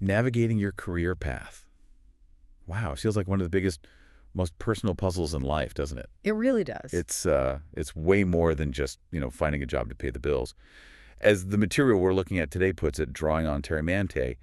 Navigating your career path. Wow, it feels like one of the biggest, most personal puzzles in life, doesn't it? It really does. It's way more than just, finding a job to pay the bills. As the material we're looking at today puts it, drawing on Terry Mante,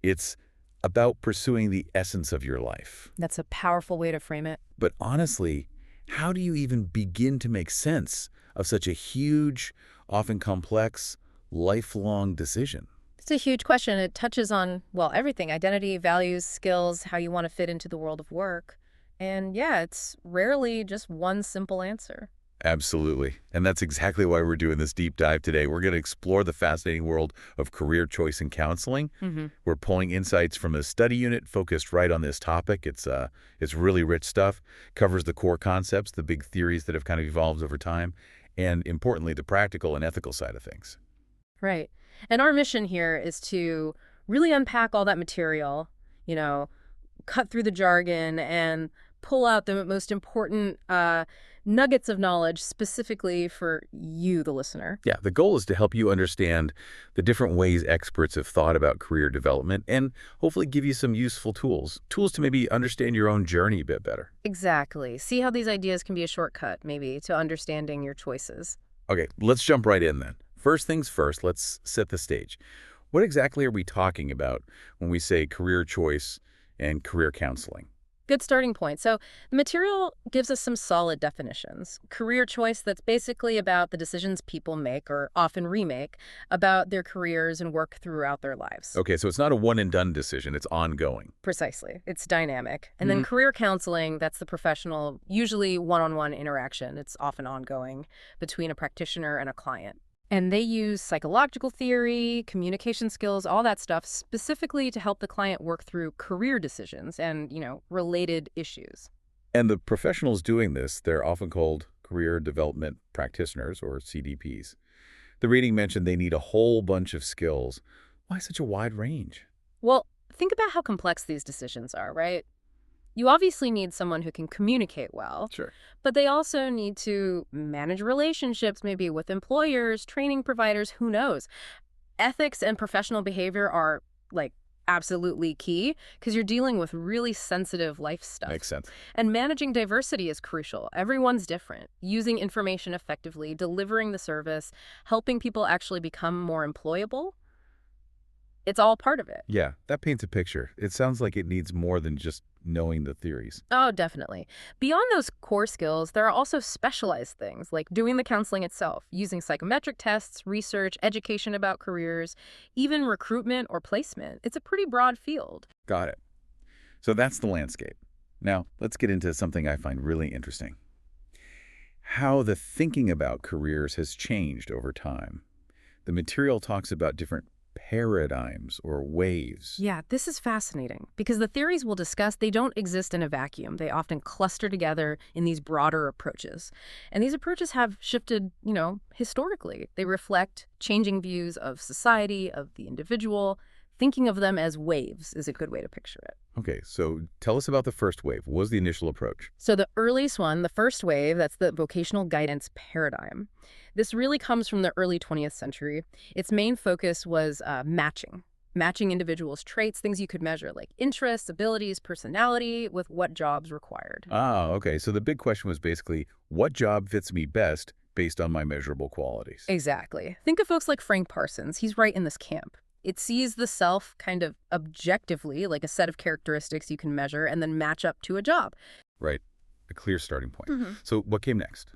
it's about pursuing the essence of your life. That's a powerful way to frame it. But honestly, how do you even begin to make sense of such a huge, often complex, lifelong decision? It's a huge question. It touches on, well, everything: identity, values, skills, how you want to fit into the world of work. And yeah, it's rarely just one simple answer. Absolutely. And that's exactly why we're doing this deep dive today. We're going to explore the fascinating world of career choice and counseling. Hmm. We're pulling insights from a study unit focused right on this topic. It's really rich stuff, covers the core concepts, the big theories that have kind of evolved over time, and importantly, the practical and ethical side of things. Right. And our mission here is to really unpack all that material, you know, cut through the jargon and pull out the most important nuggets of knowledge specifically for you, the listener. Yeah, the goal is to help you understand the different ways experts have thought about career development and hopefully give you some useful tools to maybe understand your own journey a bit better. Exactly. See how these ideas can be a shortcut, maybe, to understanding your choices. Okay, let's jump right in then. First things first, let's set the stage. What exactly are we talking about when we say career choice and career counseling? Good starting point. So the material gives us some solid definitions. Career choice, that's basically about the decisions people make, or often remake, about their careers and work throughout their lives. Okay, so it's not a one and done decision, it's ongoing. Precisely. It's dynamic. And then career counseling, that's the professional, usually one-on-one interaction. It's often ongoing between a practitioner and a client. And they use psychological theory, communication skills, all that stuff specifically to help the client work through career decisions and, related issues. And the professionals doing this, they're often called career development practitioners or CDPs. The reading mentioned they need a whole bunch of skills. Why such a wide range? Well, think about how complex these decisions are, right? You obviously need someone who can communicate well, Sure. but they also need to manage relationships, maybe with employers, training providers, who knows. Ethics and professional behavior are, like, absolutely key because you're dealing with really sensitive life Makes stuff. sense. And managing diversity is crucial. Everyone's different. Using information effectively, delivering the service, helping people actually become more employable, it's all part of it. Yeah, that paints a picture. It sounds like it needs more than just knowing the theories. Oh, definitely. Beyond those core skills, there are also specialized things like doing the counseling itself, using psychometric tests, research, education about careers, even recruitment or placement. It's a pretty broad field. Got it. So that's the landscape. Now, let's get into something I find really interesting. How the thinking about careers has changed over time. The material talks about different paradigms or waves. Yeah, this is fascinating because the theories we'll discuss, they don't exist in a vacuum. They often cluster together in these broader approaches. And these approaches have shifted, historically. They reflect changing views of society, of the individual. Thinking of them as waves is a good way to picture it. Okay, so tell us about the first wave. What was the initial approach? So the earliest one, the first wave, that's the vocational guidance paradigm. This really comes from the early 20th century. Its main focus was matching individuals' traits, things you could measure, like interests, abilities, personality, with what jobs required. Ah, okay. So the big question was basically, what job fits me best based on my measurable qualities? Exactly. Think of folks like Frank Parsons. He's right in this camp. It sees the self kind of objectively, like a set of characteristics you can measure and then match up to a job. Right. A clear starting point. Mhm. So what came next?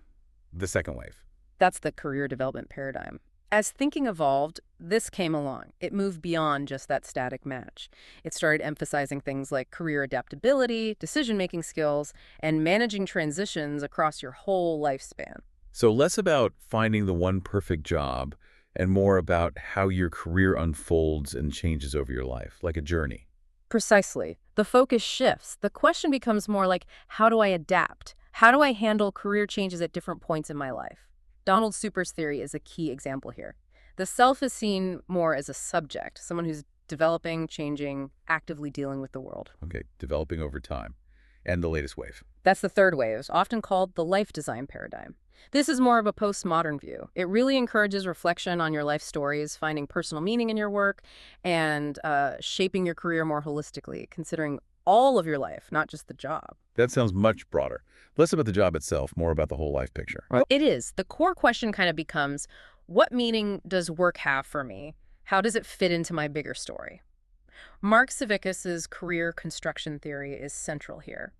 The second wave. That's the career development paradigm. As thinking evolved, this came along. It moved beyond just that static match. It started emphasizing things like career adaptability, decision-making skills, and managing transitions across your whole lifespan. So less about finding the one perfect job and more about how your career unfolds and changes over your life, like a journey. Precisely. The focus shifts. The question becomes more like, how do I adapt? How do I handle career changes at different points in my life? Donald Super's theory is a key example here. The self is seen more as a subject, someone who's developing, changing, actively dealing with the world. Okay, developing over time. And the latest wave. That's the third wave, often called the life design paradigm. This is more of a postmodern view. It really encourages reflection on your life stories, finding personal meaning in your work, and shaping your career more holistically, considering all of your life, not just the job. That sounds much broader. Less about the job itself, more about the whole life picture. Right. It is. The core question kind of becomes, what meaning does work have for me? How does it fit into my bigger story? Mark Savickas' career construction theory is central here.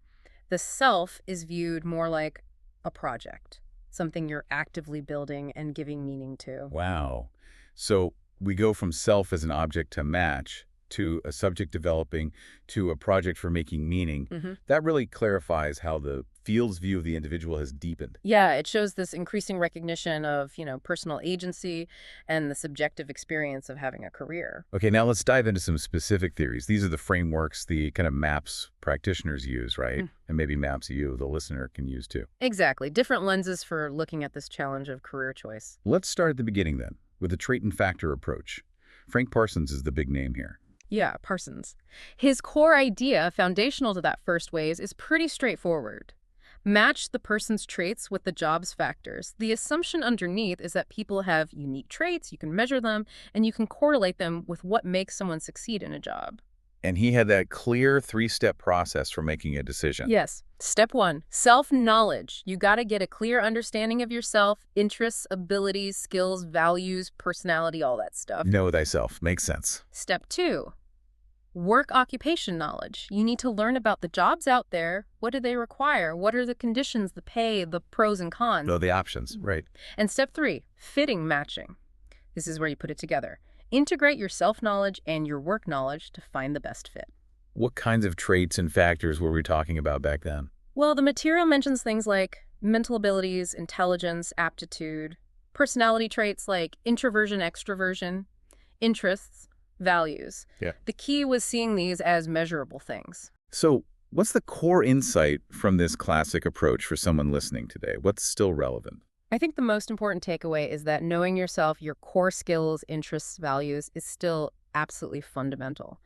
The self is viewed more like a project, something you're actively building and giving meaning to. Wow. So we go from self as an object to match, to a subject developing, to a project for making meaning. That really clarifies how the field's view of the individual has deepened. Yeah, it shows this increasing recognition of, personal agency and the subjective experience of having a career. Okay, now let's dive into some specific theories. These are the frameworks, the kind of maps practitioners use, right? And maybe maps you, the listener, can use too. Exactly. Different lenses for looking at this challenge of career choice. Let's start at the beginning then, with the trait and factor approach. Frank Parsons is the big name here. Yeah, Parsons. His core idea, foundational to that first ways, is pretty straightforward. Match the person's traits with the job's factors. The assumption underneath is that people have unique traits, you can measure them, and you can correlate them with what makes someone succeed in a job. And he had that clear three-step process for making a decision. Yes. Step 1, self-knowledge. You got to get a clear understanding of yourself, interests, abilities, skills, values, personality, all that stuff. Know thyself. Makes sense. Step 2, work occupation knowledge. You need to learn about the jobs out there. What do they require? What are the conditions, the pay, the pros and cons? Know the options, right. And step 3, fitting matching. This is where you put it together. Integrate your self-knowledge and your work knowledge to find the best fit. What kinds of traits and factors were we talking about back then? Well, the material mentions things like mental abilities, intelligence, aptitude, personality traits like introversion, extroversion, interests, values. Yeah. The key was seeing these as measurable things. So what's the core insight from this classic approach for someone listening today? What's still relevant? I think the most important takeaway is that knowing yourself, your core skills, interests, values is still absolutely fundamental.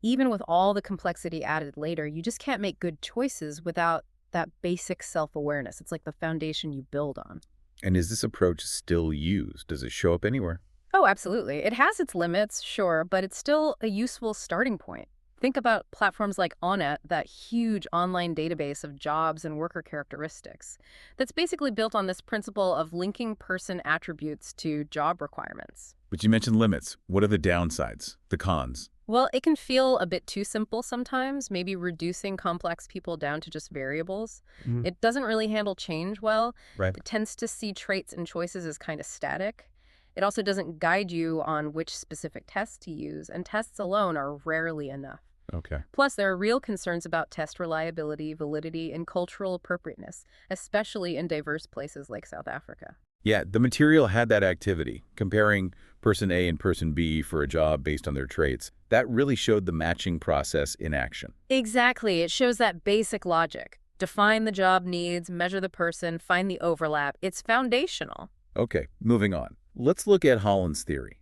Even with all the complexity added later, you just can't make good choices without that basic self-awareness. It's like the foundation you build on. And is this approach still used? Does it show up anywhere? Oh, absolutely. It has its limits, sure, but it's still a useful starting point. Think about platforms like Onet, that huge online database of jobs and worker characteristics that's basically built on this principle of linking person attributes to job requirements. But you mentioned limits. What are the downsides, the cons? Well, it can feel a bit too simple sometimes, maybe reducing complex people down to just variables. It doesn't really handle change well. Right. It tends to see traits and choices as kind of static. It also doesn't guide you on which specific tests to use, and tests alone are rarely enough. Okay. Plus, there are real concerns about test reliability, validity, and cultural appropriateness, especially in diverse places like South Africa. Yeah, the material had that activity, comparing person A and person B for a job based on their traits. That really showed the matching process in action. Exactly. It shows that basic logic. Define the job needs, measure the person, find the overlap. It's foundational. Okay, moving on. Let's look at Holland's theory.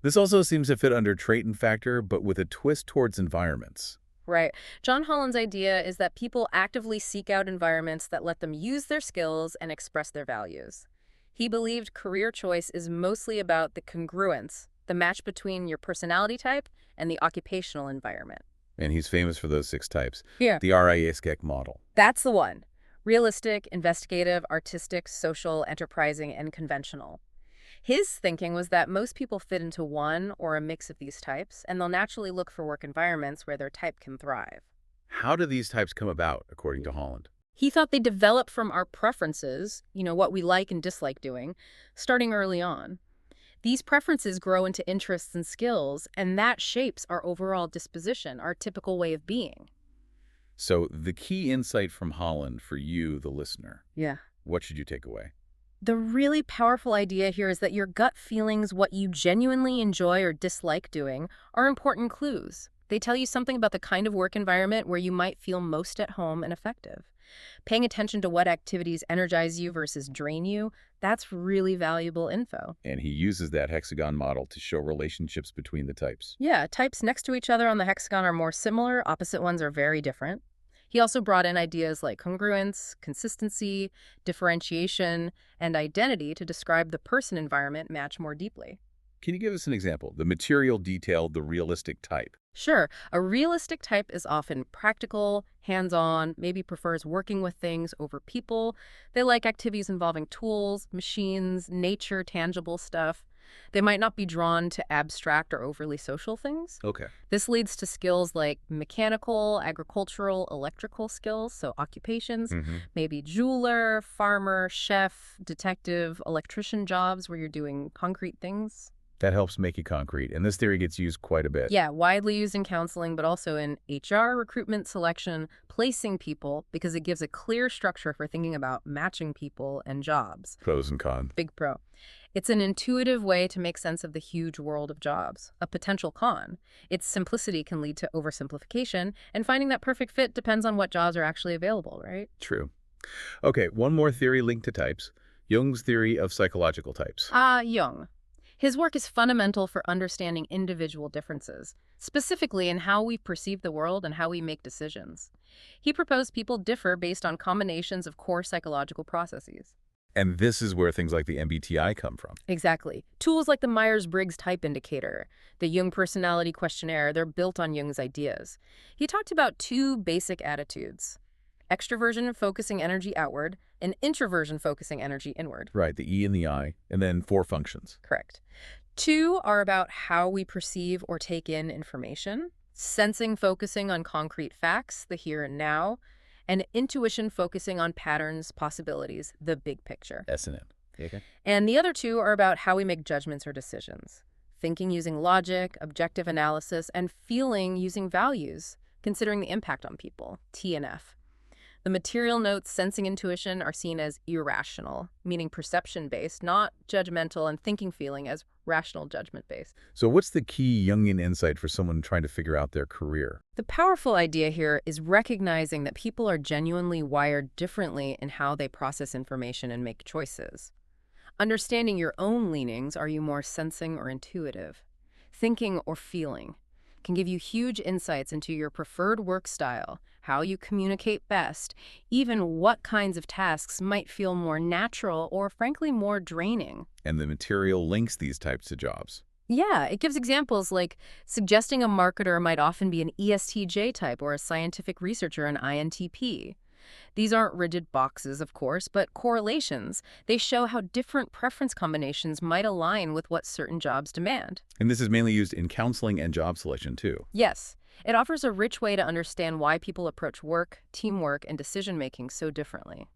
This also seems to fit under trait and factor, but with a twist towards environments. Right. John Holland's idea is that people actively seek out environments that let them use their skills and express their values. He believed career choice is mostly about the congruence, the match between your personality type and the occupational environment. And he's famous for those 6 types. Yeah. The RIASCEC model. That's the one. Realistic, investigative, artistic, social, enterprising, and conventional. His thinking was that most people fit into one or a mix of these types, and they'll naturally look for work environments where their type can thrive. How do these types come about, according to Holland? He thought they develop from our preferences, what we like and dislike doing, starting early on. These preferences grow into interests and skills, and that shapes our overall disposition, our typical way of being. So the key insight from Holland for you, the listener, Yeah. what should you take away? The really powerful idea here is that your gut feelings, what you genuinely enjoy or dislike doing, are important clues. They tell you something about the kind of work environment where you might feel most at home and effective. Paying attention to what activities energize you versus drain you, that's really valuable info. And he uses that hexagon model to show relationships between the types. Yeah, types next to each other on the hexagon are more similar, opposite ones are very different. He also brought in ideas like congruence, consistency, differentiation, and identity to describe the person-environment match more deeply. Can you give us an example? The material detail, the realistic type. Sure, a realistic type is often practical, hands-on, maybe prefers working with things over people. They like activities involving tools, machines, nature, tangible stuff. They might not be drawn to abstract or overly social things. Okay. This leads to skills like mechanical, agricultural, electrical skills, so occupations, Hmm. maybe jeweler, farmer, chef, detective, electrician jobs where you're doing concrete things. That helps make it concrete, and this theory gets used quite a bit. Yeah, widely used in counseling, but also in HR, recruitment, selection, placing people, because it gives a clear structure for thinking about matching people and jobs. Pros and cons. Big pro. It's an intuitive way to make sense of the huge world of jobs. A potential con. Its simplicity can lead to oversimplification, and finding that perfect fit depends on what jobs are actually available, right? True. Okay, one more theory linked to types. Jung's theory of psychological types. Jung. His work is fundamental for understanding individual differences, specifically in how we perceive the world and how we make decisions. He proposed people differ based on combinations of core psychological processes. And this is where things like the MBTI come from. Exactly. Tools like the Myers-Briggs Type Indicator, the Jung Personality Questionnaire, they're built on Jung's ideas. He talked about two basic attitudes: extroversion focusing energy outward, and introversion focusing energy inward. Right, the E and the I, and then 4 functions. Correct. Two are about how we perceive or take in information, sensing focusing on concrete facts, the here and now, and intuition focusing on patterns, possibilities, the big picture. S and M. Okay. And the other two are about how we make judgments or decisions, thinking using logic, objective analysis, and feeling using values, considering the impact on people, T and F. The material notes sensing intuition are seen as irrational, meaning perception-based, not judgmental, and thinking feeling as rational judgment-based. So what's the key Jungian insight for someone trying to figure out their career? The powerful idea here is recognizing that people are genuinely wired differently in how they process information and make choices. Understanding your own leanings, are you more sensing or intuitive? Thinking or feeling? Can give you huge insights into your preferred work style, how you communicate best, even what kinds of tasks might feel more natural or, frankly, more draining. And the material links these types of jobs. Yeah, it gives examples like suggesting a marketer might often be an ESTJ type or a scientific researcher an INTP. These aren't rigid boxes, of course, but correlations. They show how different preference combinations might align with what certain jobs demand. And this is mainly used in counseling and job selection, too. Yes, it offers a rich way to understand why people approach work, teamwork, and decision-making so differently.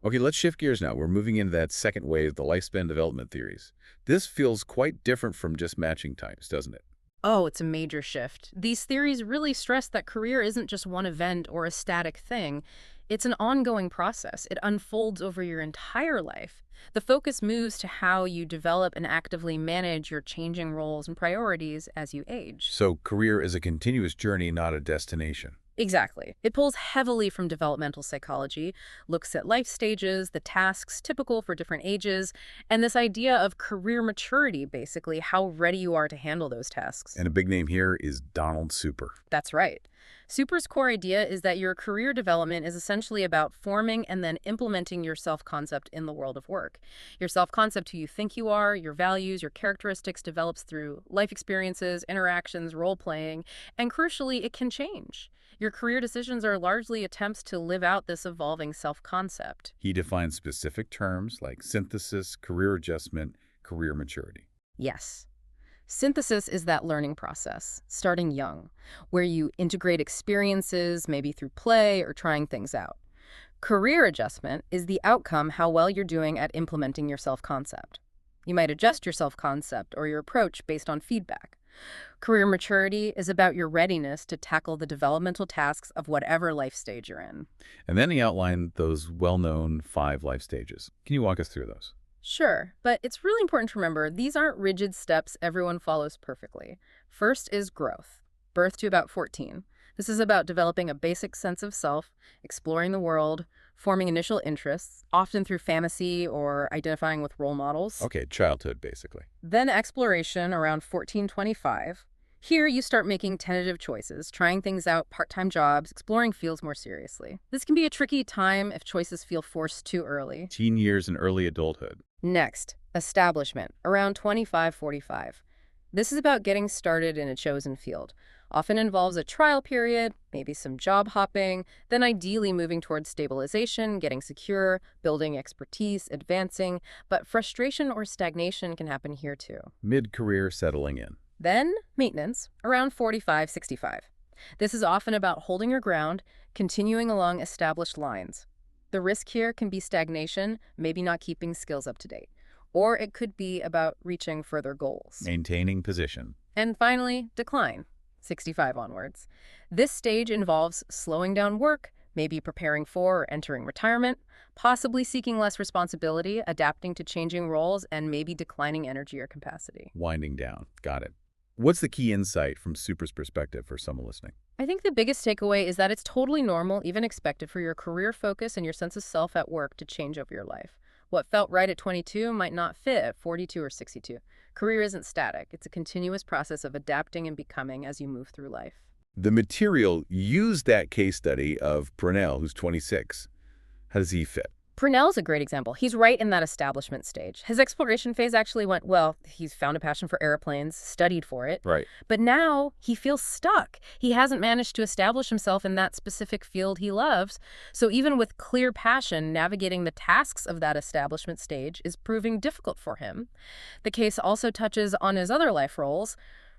Okay, let's shift gears now. We're moving into that second wave, the lifespan development theories. This feels quite different from just matching types, doesn't it? Oh, it's a major shift. These theories really stress that career isn't just one event or a static thing. It's an ongoing process. It unfolds over your entire life. The focus moves to how you develop and actively manage your changing roles and priorities as you age. So career is a continuous journey, not a destination. Exactly. It pulls heavily from developmental psychology, looks at life stages, the tasks typical for different ages, and this idea of career maturity, basically, how ready you are to handle those tasks. And a big name here is Donald Super. That's right. Super's core idea is that your career development is essentially about forming and then implementing your self-concept in the world of work. Your self-concept, who you think you are, your values, your characteristics develops through life experiences, interactions, role-playing, and crucially, it can change. Your career decisions are largely attempts to live out this evolving self-concept. He defines specific terms like synthesis, career adjustment, career maturity. Yes. Synthesis is that learning process, starting young, where you integrate experiences, maybe through play or trying things out. Career adjustment is the outcome, how well you're doing at implementing your self-concept. You might adjust your self-concept or your approach based on feedback. Career maturity is about your readiness to tackle the developmental tasks of whatever life stage you're in. And then he outlined those well-known 5 life stages. Can you walk us through those? Sure, but it's really important to remember these aren't rigid steps everyone follows perfectly. First is growth, birth to about 14. This is about developing a basic sense of self, exploring the world, forming initial interests, often through fantasy or identifying with role models. Okay, childhood, basically. Then exploration around 14-25. Here, you start making tentative choices, trying things out, part-time jobs, exploring fields more seriously. This can be a tricky time if choices feel forced too early. Teen years and early adulthood. Next, establishment, around 25-45. This is about getting started in a chosen field. Often involves a trial period, maybe some job hopping, then ideally moving towards stabilization, getting secure, building expertise, advancing, but frustration or stagnation can happen here too. Mid-career settling in. Then, maintenance, around 45-65. This is often about holding your ground, continuing along established lines. The risk here can be stagnation, maybe not keeping skills up to date. Or it could be about reaching further goals. Maintaining position. And finally, decline, 65 onwards. This stage involves slowing down work, maybe preparing for or entering retirement, possibly seeking less responsibility, adapting to changing roles, and maybe declining energy or capacity. Winding down. Got it. What's the key insight from Super's perspective for someone listening? I think the biggest takeaway is that it's totally normal, even expected, for your career focus and your sense of self at work to change over your life. What felt right at 22 might not fit at 42 or 62. Career isn't static. It's a continuous process of adapting and becoming as you move through life. The material used that case study of Purnell, who's 26. How does he fit? Purnell's a great example. He's right in that establishment stage. His exploration phase actually went well. He's found a passion for airplanes, studied for it. Right. But now he feels stuck. He hasn't managed to establish himself in that specific field he loves. So even with clear passion, navigating the tasks of that establishment stage is proving difficult for him. The case also touches on his other life roles,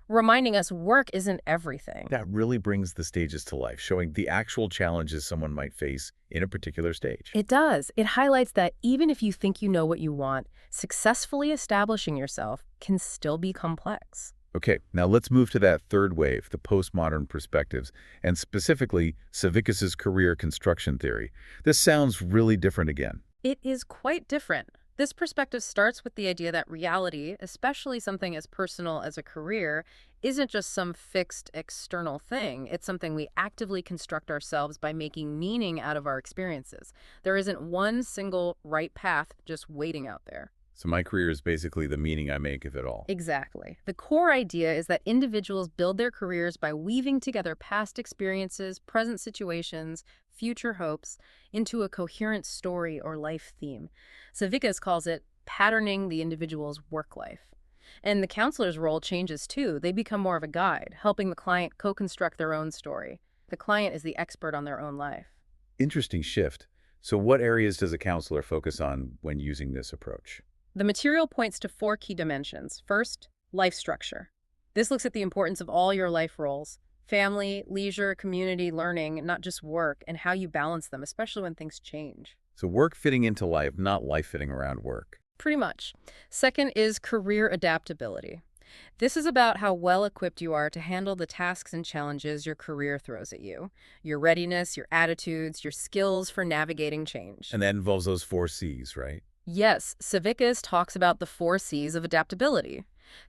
reminding us work isn't everything. That really brings the stages to life, showing the actual challenges someone might face in a particular stage. It does. It highlights that even if you think you know what you want, successfully establishing yourself can still be complex. Okay, now let's move to that third wave, the postmodern perspectives, and specifically Savickas' career construction theory. This sounds really different again. It is quite different. This perspective starts with the idea that reality, especially something as personal as a career, isn't just some fixed external thing. It's something we actively construct ourselves by making meaning out of our experiences. There isn't one single right path just waiting out there. So my career is basically the meaning I make of it all. Exactly. The core idea is that individuals build their careers by weaving together past experiences, present situations, future hopes into a coherent story or life theme. Savickas calls it patterning the individual's work life. And the counselor's role changes too. They become more of a guide, helping the client co-construct their own story. The client is the expert on their own life. Interesting shift. So what areas does a counselor focus on when using this approach? The material points to 4 key dimensions. First, life structure. This looks at the importance of all your life roles: family, leisure, community, learning, not just work, and how you balance them, especially when things change. So work fitting into life, not life fitting around work. Pretty much. Second is career adaptability. This is about how well-equipped you are to handle the tasks and challenges your career throws at you, your readiness, your attitudes, your skills for navigating change. And that involves those 4 C's, right? Yes, Savickas talks about the 4 C's of adaptability.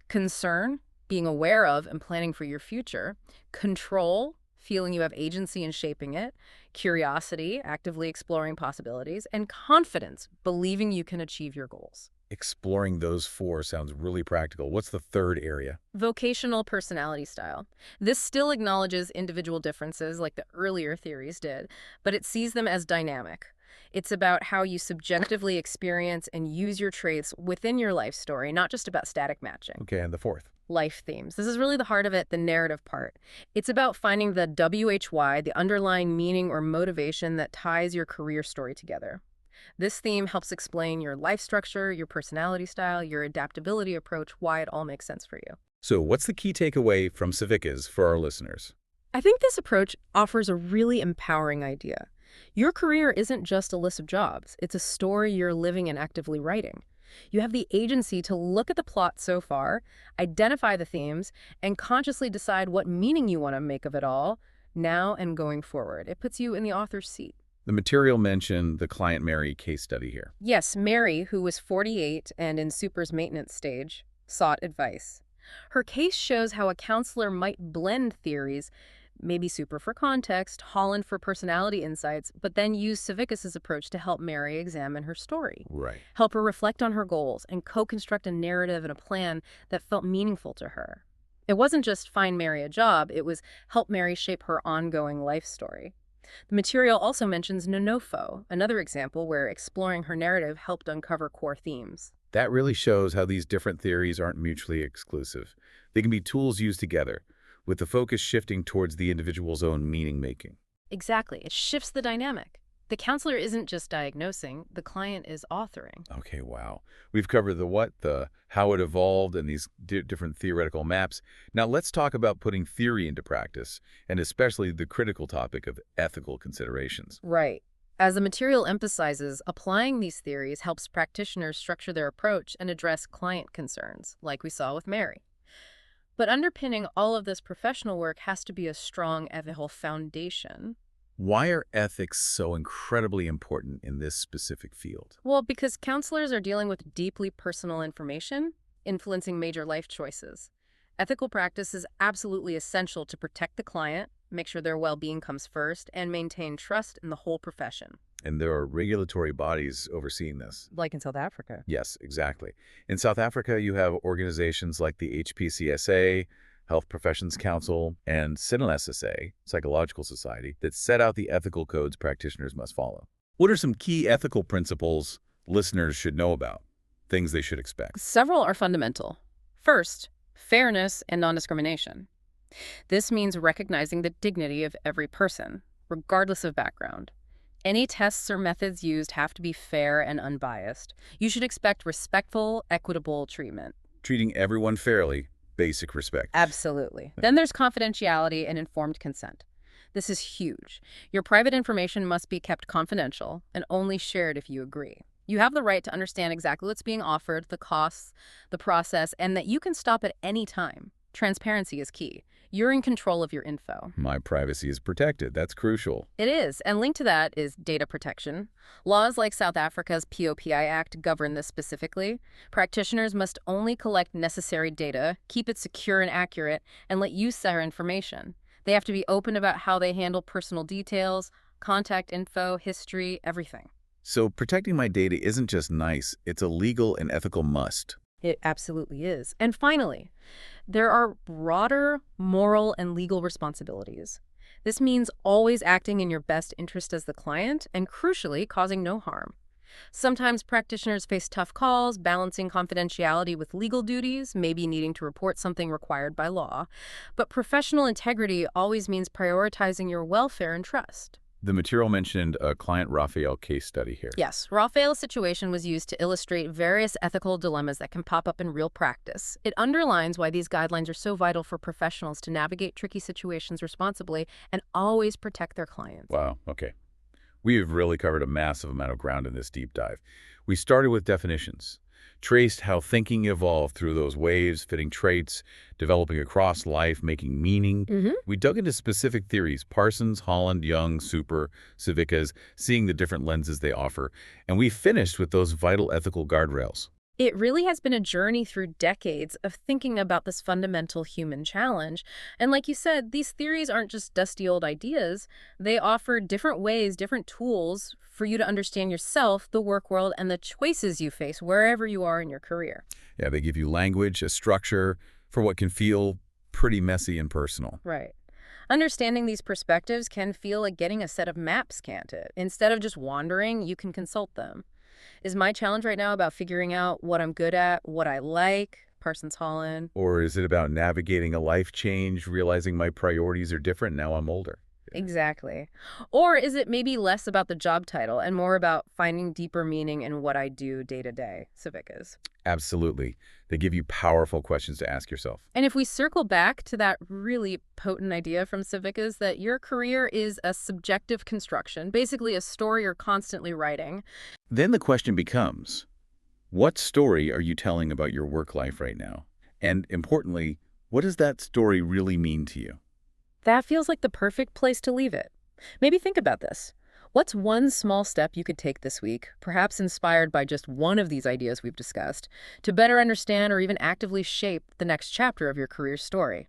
Concern, being aware of and planning for your future. Control, feeling you have agency in shaping it. Curiosity, actively exploring possibilities. And confidence, believing you can achieve your goals. Exploring those 4 sounds really practical. What's the third area? Vocational personality style. This still acknowledges individual differences like the earlier theories did, but it sees them as dynamic. It's about how you subjectively experience and use your traits within your life story, not just about static matching. Okay, and the 4th? Life themes. This is really the heart of it, the narrative part. It's about finding the WHY, the underlying meaning or motivation that ties your career story together. This theme helps explain your life structure, your personality style, your adaptability approach, why it all makes sense for you. So what's the key takeaway from Savickas for our listeners? I think this approach offers a really empowering idea. Your career isn't just a list of jobs. It's a story you're living and actively writing. You have the agency to look at the plot so far, identify the themes, and consciously decide what meaning you want to make of it all, now and going forward. It puts you in the author's seat. The material mentioned the client Mary case study here. Yes, Mary, who was 48 and in Super's maintenance stage, sought advice. Her case shows how a counselor might blend theories, maybe Super for context, Holland for personality insights, but then use Savickas' approach to help Mary examine her story. Right. Help her reflect on her goals and co-construct a narrative and a plan that felt meaningful to her. It wasn't just find Mary a job, it was help Mary shape her ongoing life story. The material also mentions Nonofo, another example where exploring her narrative helped uncover core themes. That really shows how these different theories aren't mutually exclusive. They can be tools used together, with the focus shifting towards the individual's own meaning-making. Exactly. It shifts the dynamic. The counselor isn't just diagnosing, the client is authoring. Okay, wow. We've covered the what, the how it evolved, and these different theoretical maps. Now let's talk about putting theory into practice, and especially the critical topic of ethical considerations. Right. As the material emphasizes, applying these theories helps practitioners structure their approach and address client concerns, like we saw with Mary. But underpinning all of this professional work has to be a strong ethical foundation. Why are ethics so incredibly important in this specific field? Well, because counselors are dealing with deeply personal information, influencing major life choices. Ethical practice is absolutely essential to protect the client, make sure their well-being comes first, and maintain trust in the whole profession. And there are regulatory bodies overseeing this. Like in South Africa. Yes, exactly. In South Africa, you have organizations like the HPCSA, Health Professions Council, and SSA, Psychological Society, that set out the ethical codes practitioners must follow. What are some key ethical principles listeners should know about? Things they should expect? Several are fundamental. First, fairness and non-discrimination. This means recognizing the dignity of every person, regardless of background. Any tests or methods used have to be fair and unbiased. You should expect respectful, equitable treatment. Treating everyone fairly, basic respect. Absolutely. Then there's confidentiality and informed consent. This is huge. Your private information must be kept confidential and only shared if you agree. You have the right to understand exactly what's being offered, the costs, the process, and that you can stop at any time. Transparency is key. You're in control of your info. My privacy is protected. That's crucial. It is, and linked to that is data protection. Laws like South Africa's POPI Act govern this specifically. Practitioners must only collect necessary data, keep it secure and accurate, and let you share information. They have to be open about how they handle personal details, contact info, history, everything. So protecting my data isn't just nice, it's a legal and ethical must. It absolutely is. And finally, there are broader moral and legal responsibilities. This means always acting in your best interest as the client and, crucially, causing no harm. Sometimes practitioners face tough calls, balancing confidentiality with legal duties, maybe needing to report something required by law. But professional integrity always means prioritizing your welfare and trust. The material mentioned a client Raphael case study here. Yes, Raphael's situation was used to illustrate various ethical dilemmas that can pop up in real practice. It underlines why these guidelines are so vital for professionals to navigate tricky situations responsibly and always protect their clients. Wow, okay. We have really covered a massive amount of ground in this deep dive. We started with definitions, traced how thinking evolved through those waves, fitting traits, developing across life, making meaning. We dug into specific theories, Parsons, Holland, Young, Super, Savickas, seeing the different lenses they offer. And we finished with those vital ethical guardrails. It really has been a journey through decades of thinking about this fundamental human challenge. And like you said, these theories aren't just dusty old ideas. They offer different ways, different tools for you to understand yourself, the work world, and the choices you face wherever you are in your career. Yeah, they give you language, a structure for what can feel pretty messy and personal. Right. Understanding these perspectives can feel like getting a set of maps, can't it? Instead of just wandering, you can consult them. Is my challenge right now about figuring out what I'm good at, what I like? Parsons, Holland. Or is it about navigating a life change, realizing my priorities are different now I'm older? Exactly. Or is it maybe less about the job title and more about finding deeper meaning in what I do day to day? Savickas. Absolutely. They give you powerful questions to ask yourself. And if we circle back to that really potent idea from Savickas that your career is a subjective construction, basically a story you're constantly writing. Then the question becomes, what story are you telling about your work life right now? And importantly, what does that story really mean to you? That feels like the perfect place to leave it. Maybe think about this. What's one small step you could take this week, perhaps inspired by just one of these ideas we've discussed, to better understand or even actively shape the next chapter of your career story?